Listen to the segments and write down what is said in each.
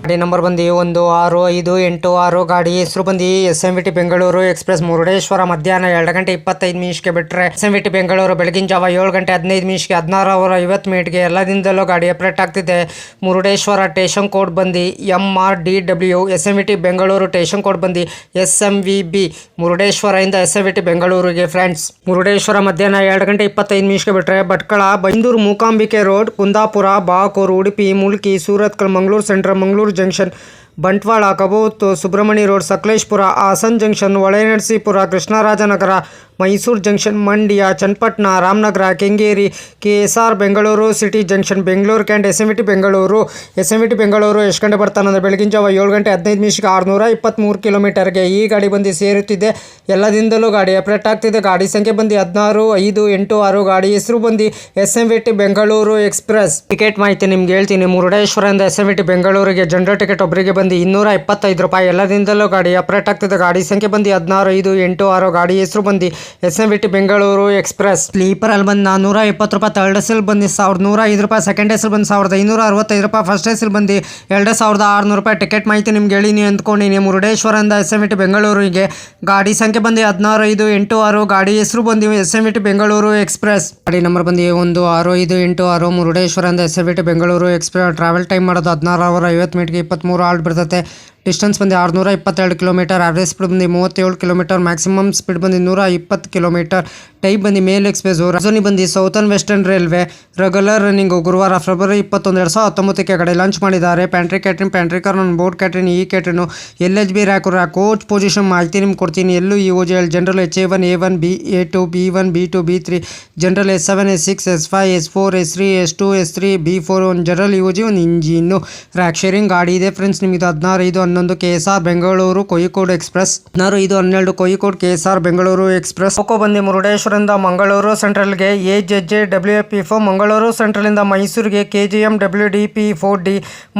ಗಾಡಿ ನಂಬರ್ ಬಂದು 165886 ಗಾಡಿ ಹೆಸರು ಬಂದು SMVT ಬೆಂಗಳೂರು ಎಕ್ಸ್ಪ್ರೆಸ್ ಮುರುಡೇಶ್ವರ ಮಧ್ಯಾಹ್ನ 2 ಗಂಟೆ 25 ನಿಮಿಷಕ್ಕೆ ಬಿಟ್ಟರೆ SMVT ಬೆಂಗಳೂರು ಬೆಳಗಿನ ಜಾವ 7 ಗಂಟೆ 15 ನಿಮಿಷಕ್ಕೆ 16h50 ಎಲ್ಲದಿಂದಲೂ ಗಾಡಿ ಅಪ್ಡೇಟ್ ಆಗ್ತಿದೆ. ಮುರುಡೇಶ್ವರ ಸ್ಟೇಷನ್ ಕೋಡ್ ಬಂದು MRDW, SMVT Bengaluru station code ಬಂದು SMVB. ಮುರುಡೇಶ್ವರದಿಂದ SMVT ಬೆಂಗಳೂರಿಗೆ ಫ್ರೆಂಡ್ಸ್ ಮುರುಡೇಶ್ವರ ಮಧ್ಯಾಹ್ನ 2 ಗಂಟೆ 25 ನಿಮಿಷಕ್ಕೆ ಬಿಟ್ಟರೆ Bhatkal, Byndoor, Mookambika road, Kundapura, Barkur, Udupi, Mulki, Surathkal, Mangaluru central, Mangaluru junction, Bantwal, ಕಬೂತ್, Subrahmanya road, Sakleshpur, Hassan junction, Holenarasipur, Krishnarajanagar, Mysuru junction, Mandya, Channapatna, Ramanagara, Kengeri, KSR Bengaluru city junction, Bengaluru cant SMVT Bengaluru. SMVT Bengaluru ಎಷ್ಟು ಗಂಟೆ ಬರ್ತಾನಂದರೆ ಬೆಳಗಿನ ಜಾವ 7 ಗಂಟೆ 15 ನಿಮಿಷಕ್ಕೆ 623 ಕಿಲೋಮೀಟರ್ಗೆ ಈ ಗಾಡಿ ಬಂದು ಸೇರುತ್ತಿದೆ. ಎಲ್ಲದಿಂದಲೂ ಗಾಡಿ ಅಪ್ಡೇಟ್ ಆಗ್ತಿದೆ. ಗಾಡಿ ಸಂಖ್ಯೆ ಬಂದು 16586, ಗಾಡಿ ಹೆಸರು ಬಂದು SMVT ಬೆಂಗಳೂರು ಎಕ್ಸ್ಪ್ರೆಸ್. ಟಿಕೆಟ್ ಮಾಹಿತಿ ನಿಮ್ಗೆ ಹೇಳ್ತೀನಿ. ಮುರುಡೇಶ್ವರದಿಂದ SMVT ಬೆಂಗಳೂರಿಗೆ ಜನರಲ್ ಟಿಕೆಟ್ ಒಬ್ಬರಿಗೆ ಬಂದು 225 ರೂಪಾಯಿ. ಎಲ್ಲದಿಂದಲೂ ಗಾಡಿ ಅಪ್ಡೇಟ್ ಆಗ್ತಿದೆ. ಗಾಡಿ ಸಂಖ್ಯೆ ಬಂದು 16586, ಗಾಡಿ ಹೆಸರು ಬಂದು SMVT ಬೆಂಗಳೂರು ಎಕ್ಸ್ಪ್ರೆಸ್. ಸ್ಲೀಪರ್ ಅಲ್ಲಿ ಬಂದು 420 ರೂಪಾಯಿ, ಥರ್ಡ್ ಎಸ್ ಬಂದು 1105 ರೂಪಾಯಿ, ಸೆಕೆಂಡ್ ಎಸ್ ಬಂದು 1565 ರೂಪಾಯಿ, ಫಸ್ಟ್ ಎಸ್ ಬಂದು 2600 ರೂಪಾಯಿ. ಟಿಕೆಟ್ ಮಾಹಿತಿ ನಿಮ್ಗೆ ಹೇಳಿನಿ ಅಂದ್ಕೊಂಡಿನಿ. ಮುರುಡೇಶ್ವರದಿಂದ SMVT ಬೆಂಗಳೂರಿಗೆ ಗಾಡಿ ಸಂಖ್ಯೆ ಬಂದು 16586, ಗಾಡಿ ಹೆಸರು ಬಂದು SMVT ಬೆಂಗಳೂರು ಎಕ್ಸ್ಪ್ರೆಸ್. ಗಾಡಿ ನಂಬರ್ ಬಂದು 16586 ಮುರುಡೇಶ್ವರದಿಂದ SMVT Bengaluru express. Travel time ಮಾಡೋದು 16h50 23 ಹಾಲ್ಟ್ ಬರ್ತದೆ. ಡಿಸ್ಟೆನ್ಸ್ ಬಂದು 622 ಕಿಲೋಮೀಟರ್, ಆವ್ರೇಜ್ ಸ್ಪೀಡ್ ಬಂದು 37 ಕಿಲೋಮೀಟರ್, ಮ್ಯಾಕ್ಸಿಮಮ್ ಸ್ಪೀಡ್ ಬಂದು 120 ಕಿಲೋಮೀಟರ್. ಟೈಪ್ ಬಂದು ಮೇಲ್ ಎಕ್ಸ್ಪ್ರೆಸ್. ರಾಜಧಾನಿ ಬಂದು southern western railway. Regular running ಗುರುವಾರ ಫೆಬ್ರವರಿ 21, 2019 ಕಡೆ ಲಾಂಚ್ ಮಾಡಿದ್ದಾರೆ. ಪ್ಯಾಂಟ್ರಿ ಕ್ಯಾಟ್ರಿನ್, ಪ್ಯಾಂಟ್ರಿ ಕಾರ್ನರ್, ಬೋರ್ಡ್ ಕ್ಯಾಟ್ರಿನ್, ಈ ಕ್ಯಾಟ್ರಿನು, LHB ರ್ಯಾಕ್, ಕೋಚ್ ಪೊಸಿಷನ್ ಮಾಹಿತಿ ನಿಮ್ಗೆ ಕೊಡ್ತೀನಿ. LUEOGL general HA1, A1, B, A2, B1, B2, B3, general S7, S6, S5, S4, S3, S2, S3, B4, ಒಂದು general UG, ಒಂದು engine. Rake sharing ಗಾಡಿ ಇದೆ friends. ನಿಮಗೆ 16/5/11 KSR Bengaluru Kozhikode express. 16/5/12 Kozhikode KSR Bengaluru express. Loco ಬಂದು ಮುರುಡೇಶ್ವರದಿಂದ ಮಂಗಳೂರು ಸೆಂಟ್ರಲ್ಗೆ AJJWP4, ಮಂಗಳೂರು ಸೆಂಟ್ರಲಿಂದ ಮೈಸೂರಿಗೆ KJMWDP4D,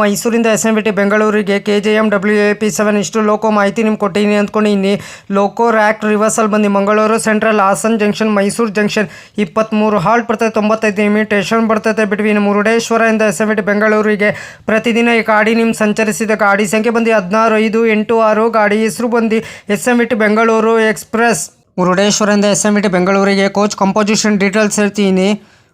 ಮೈಸೂರಿಂದ SMVT ಬೆಂಗಳೂರಿಗೆ KJMWAP7. ಇಷ್ಟು ಲೋಕೋ ಮಾಹಿತಿ ನಿಮ್ಗೆ ಕೊಟ್ಟಿನಿ ಅಂದ್ಕೊಂಡಿನಿ. ಲೋಕೋ ರ್ಯಾಕ್ ರಿವರ್ಸಲ್ ಬಂದು Mangaluru central, Hassan junction, Mysuru junction 23 halt ಬರ್ತದೆ, 95 ಇಮಿಟೇಷನ್ ಬರ್ತದೆ ಬಿಟ್ವೀನ್ ಮುರುಡೇಶ್ವರದಿಂದ SMVT ಬೆಂಗಳೂರಿಗೆ. ಪ್ರತಿದಿನ ಈ ಗಾಡಿ ನಿಮ್ಮ ಸಂಚರಿಸಿದ ಗಾಡಿ ಸಂಖ್ಯೆ ಬಂದು 16586, ಗಾಡಿ ಹೆಸರು ಬಂದು SMVT ಬೆಂಗಳೂರು ಎಕ್ಸ್ಪ್ರೆಸ್. ಮುರುಡೇಶ್ವರದಿಂದ SMVT ಬೆಂಗಳೂರಿಗೆ ಕೋಚ್ ಕಂಪೋಸಿಷನ್ ಡೀಟೇಲ್ಸ್ ಹೇಳ್ತೀನಿ.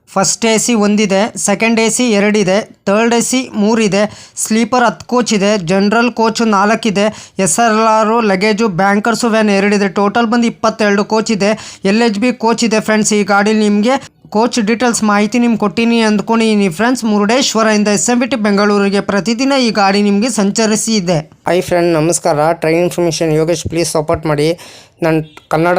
ಫಸ್ಟ್ AC 1 ಇದೆ, ಸೆಕೆಂಡ್ AC 2 ಇದೆ, ಥರ್ಡ್ AC 3 ಇದೆ, ಸ್ಲೀಪರ್ 10 ಕೋಚ್ ಇದೆ, ಜನರಲ್ ಕೋಚ್ 4 ಇದೆ, SLR ಲಗೇಜು, ಬ್ಯಾಂಕರ್ಸು ವ್ಯಾನ್ 2 ಇದೆ. ಟೋಟಲ್ ಬಂದು 22 ಕೋಚ್ ಇದೆ. LHB ಕೋಚ್ ಇದೆ ಫ್ರೆಂಡ್ಸ್. ಈ ಗಾಡಿ ನಿಮಗೆ ಕೋಚ್ ಡೀಟೇಲ್ಸ್ ಮಾಹಿತಿ ನಿಮ್ಗೆ ಕೊಟ್ಟಿನಿ ಅಂದ್ಕೊಂಡಿನಿ ಫ್ರೆಂಡ್ಸ್. ಮುರುಡೇಶ್ವರದಿಂದ SMVT ಬೆಂಗಳೂರಿಗೆ ಪ್ರತಿದಿನ ಈ ಗಾಡಿ ನಿಮಗೆ ಸಂಚರಿಸಿ ಇದೆ. ಹಾಯ್ ಫ್ರೆಂಡ್, ನಮಸ್ಕಾರ. Train information Yogesh. Please support ಮಾಡಿ. ನಾನು ಕನ್ನಡ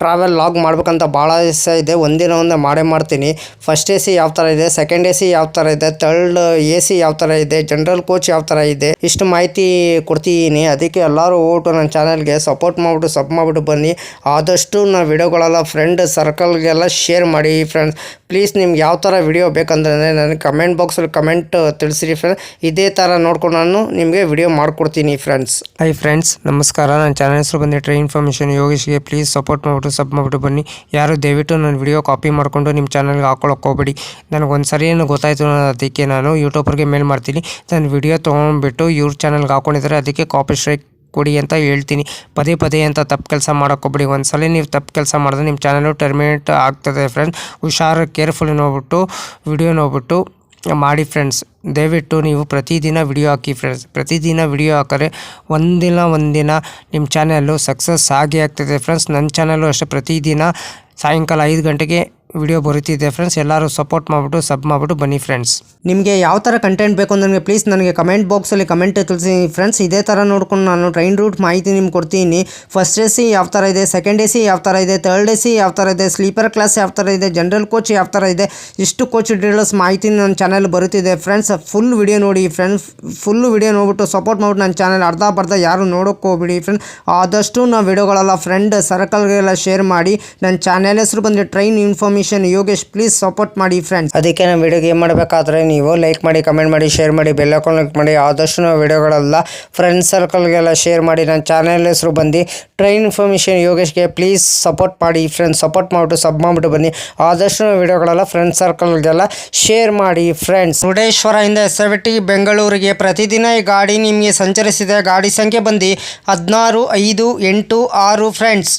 ಟ್ರಾವೆಲ್ ಲಾಗ್ ಮಾಡ್ಬೇಕಂತ ಭಾಳ ಇಷ್ಟ ಇದೆ. ಒಂದಿನ ಮಾಡೇ ಮಾಡ್ತೀನಿ. ಫಸ್ಟ್ AC ಯಾವ ಥರ ಇದೆ, ಸೆಕೆಂಡ್ AC ಯಾವ ಥರ ಇದೆ, ಥರ್ಡ್ AC ಯಾವ ಥರ ಇದೆ, ಜನರಲ್ ಕೋಚ್ ಯಾವ ಥರ ಇದೆ, ಇಷ್ಟು ಮಾಹಿತಿ ಕೊಡ್ತೀನಿ. ಅದಕ್ಕೆ ಎಲ್ಲರೂ ಹೋಗ್ಬಿಟ್ಟು ನನ್ನ ಚಾನಲ್ಗೆ ಸಪೋರ್ಟ್ ಮಾಡಿಬಿಟ್ಟು ಸಬ್ ಮಾಡಿಬಿಟ್ಟು ಬನ್ನಿ. ಆದಷ್ಟು ನಾನು ವಿಡಿಯೋಗಳೆಲ್ಲ ಫ್ರೆಂಡ್ ಸರ್ಕಲ್ಗೆಲ್ಲ ಶೇರ್ ಮಾಡಿ ಫ್ರೆಂಡ್ಸ್. ಪ್ಲೀಸ್ ನಿಮ್ಗೆ ಯಾವ ಥರ ವಿಡಿಯೋ ಬೇಕಂದ್ರೆ ನನಗೆ ಕಮೆಂಟ್ ಬಾಕ್ಸಲ್ಲಿ ಕಮೆಂಟ್ ತಿಳಿಸಿರಿ ಫ್ರೆಂಡ್ಸ್. ಇದೇ ಥರ ನೋಡ್ಕೊಂಡು ನಾನು ನಿಮಗೆ ವಿಡಿಯೋ ಮಾಡಿಕೊಡ್ತೀನಿ ಫ್ರೆಂಡ್ಸ್. ಹಾಯ್ ಫ್ರೆಂಡ್ಸ್, ನಮಸ್ಕಾರ. ನನ್ನ ಚಾನಲ್ ಹೆಸರು ಬಂದು ಟ್ರೈನ್ ಇನ್ಫಾರ್ಮೇಷನ್ ಯೋಗೇಶ್ಗೆ. ಪ್ಲೀಸ್ ಸಪೋರ್ಟ್ ಮಾಡಿಬಿಟ್ಟು ಸಬ್ ಮಾಡಿಬಿಟ್ಟು ಬನ್ನಿ. ಯಾರು ದಯವಿಟ್ಟು ನನ್ನ ವಿಡಿಯೋ ಕಾಪಿ ಮಾಡಿಕೊಂಡು ನಿಮ್ಮ ಚಾನಲ್ಗೆ ಹಾಕೊಳ್ಳೋಕೆ ಹೋಗ್ಬೇಡಿ. ನನಗೊಂದು ಸರಿ ಗೊತ್ತಾಯಿತು, ಅದಕ್ಕೆ ನಾನು ಯೂಟ್ಯೂಬರ್ಗೆ ಮೇಲ್ ಮಾಡ್ತೀನಿ. ನನ್ನ ವಿಡಿಯೋ ತೊಗೊಂಡ್ಬಿಟ್ಟು ಇವ್ರ ಚಾನಲ್ಗೆ ಹಾಕೊಂಡಿದ್ದಾರೆ, ಅದಕ್ಕೆ ಕಾಪಿ ಸ್ಟ್ರೈಕ್ ಕೊಡಿ ಅಂತ ಹೇಳ್ತೀನಿ. ಪದೇ ಅಂತ ತಪ್ಪು ಕೆಲಸ ಮಾಡೋಕ್ಕೋಗ್ಬಿಡಿ. ಒಂದ್ಸಲ ನೀವು ತಪ್ಪು ಕೆಲಸ ಮಾಡಿದ್ರೆ ನಿಮ್ಮ ಚಾನಲು ಟರ್ಮಿನೇಟ್ ಆಗ್ತದೆ ಫ್ರೆಂಡ್ಸ್. ಹುಷಾರು, ಕೇರ್ಫುಲ್ಲಿ ನೋಡ್ಬಿಟ್ಟು ವಿಡಿಯೋ ನೋಡ್ಬಿಟ್ಟು ಮಾಡಿ ಫ್ರೆಂಡ್ಸ್. ದಯವಿಟ್ಟು ನೀವು ಪ್ರತಿದಿನ ವಿಡಿಯೋ ಹಾಕಿ ಫ್ರೆಂಡ್ಸ್. ಪ್ರತಿದಿನ ವಿಡಿಯೋ ಹಾಕಿದ್ರೆ ಒಂದಿನ ನಿಮ್ಮ ಚಾನಲ್ಲು ಸಕ್ಸಸ್ ಆಗೇ ಆಗ್ತದೆ ಫ್ರೆಂಡ್ಸ್. ನನ್ನ ಚಾನಲ್ಲು ಅಷ್ಟೇ ಪ್ರತಿದಿನ ಸಾಯಂಕಾಲ 5 ಗಂಟೆಗೆ ವಿಡಿಯೋ ಬರುತ್ತಿದೆ ಫ್ರೆಂಡ್ಸ್. ಎಲ್ಲರೂ ಸಪೋರ್ಟ್ ಮಾಡಿಬಿಟ್ಟು ಸಬ್ ಮಾಡಿಬಿಟ್ಟು ಬನ್ನಿ ಫ್ರೆಂಡ್ಸ್. ನಿಮಗೆ ಯಾವ ಥರ ಕಂಟೆಂಟ್ ಬೇಕು ಅಂದರೆ ಪ್ಲೀಸ್ ನನಗೆ ಕಮೆಂಟ್ ಬಾಕ್ಸಲ್ಲಿ ಕಮೆಂಟ್ ತಿಳಿಸಿ ಫ್ರೆಂಡ್ಸ್. ಇದೇ ಥರ ನೋಡ್ಕೊಂಡು ನಾನು ಟ್ರೈನ್ ರೂಟ್ ಮಾಹಿತಿ ನಿಮ್ಗೆ ಕೊಡ್ತೀನಿ. ಫಸ್ಟ್ AC ಯಾವ ಥರ ಇದೆ, ಸೆಕೆಂಡ್ AC ಯಾವ ಥರ ಇದೆ, ಥರ್ಡ್ AC ಯಾವ ಥರ ಇದೆ, ಸ್ಲೀಪರ್ ಕ್ಲಾಸ್ ಯಾವ ಥರ ಇದೆ, ಜನರಲ್ ಕೋಚ್ ಯಾವ ಥರ ಇದೆ, ಇಷ್ಟು ಕೋಚ್ ಡೀಟೇಲ್ಸ್ ಮಾಹಿತಿ ನನ್ನ ಚಾನಲ್ ಬರುತ್ತಿದೆ ಫ್ರೆಂಡ್ಸ್. ಫುಲ್ ವಿಡಿಯೋ ನೋಡಿ ಫ್ರೆಂಡ್ಸ್. ಫುಲ್ಲು ವಿಡಿಯೋ ನೋಡ್ಬಿಟ್ಟು ಸಪೋರ್ಟ್ ಮಾಡಿಬಿಟ್ಟು ನನ್ನ ಚಾನಲ್ ಅರ್ಧ ಯಾರು ನೋಡೋಕ್ಕೆ ಹೋಗ್ಬಿಡಿ ಫ್ರೆಂಡ್ಸ್. ಆದಷ್ಟು ನಾವು ವಿಡಿಯೋಗಳೆಲ್ಲ ಫ್ರೆಂಡ್ ಸರ್ಕಲ್ಗೆಲ್ಲ ಶೇರ್ ಮಾಡಿ. ನನ್ನ ಚಾನಲ್ ಹೆಸರು ಬಂದು train information information Yogesh please support ಮಾಡಿ ಫ್ರೆಂಡ್ಸ್. ಅದಕ್ಕೆ ನಾವು ವಿಡಿಯೋಗೆ ಏನು ಮಾಡಬೇಕಾದ್ರೆ ನೀವು ಲೈಕ್ ಮಾಡಿ, ಕಮೆಂಟ್ ಮಾಡಿ, ಶೇರ್ ಮಾಡಿ, ಬೆಲ್ ಐಕಾನ್ ಕ್ಲಿಕ್ ಮಾಡಿ. ಆದಷ್ಟು ನಾವು ವಿಡಿಯೋಗಳೆಲ್ಲ ಫ್ರೆಂಡ್ಸ್ ಸರ್ಕಲ್ಗೆಲ್ಲ ಶೇರ್ ಮಾಡಿ. ನನ್ನ ಚಾನಲ್ ಹೆಸರು ಬಂದು ಟ್ರೈನ್ ಇನ್ಫಾರ್ಮೇಷನ್ ಯೋಗೇಶ್ಗೆ ಪ್ಲೀಸ್ ಸಪೋರ್ಟ್ ಮಾಡಿ ಫ್ರೆಂಡ್ಸ್. ಸಪೋರ್ಟ್ ಮಾಡಿಬಿಟ್ಟು ಸಬ್ ಮಾಡಿಬಿಟ್ಟು ಬನ್ನಿ. ಆದಷ್ಟು ನಾವು ವಿಡಿಯೋಗಳೆಲ್ಲ ಫ್ರೆಂಡ್ಸ್ ಸರ್ಕಲ್ಗೆಲ್ಲ ಶೇರ್ ಮಾಡಿ ಫ್ರೆಂಡ್ಸ್. ಮುರುಡೇಶ್ವರದಿಂದ SMVT ಬೆಂಗಳೂರಿಗೆ ಪ್ರತಿದಿನ ಈ ಗಾಡಿ ನಿಮಗೆ ಸಂಚರಿಸಿದೆ. ಗಾಡಿ ಸಂಖ್ಯೆ ಬಂದು 16-5-8-6 ಫ್ರೆಂಡ್ಸ್.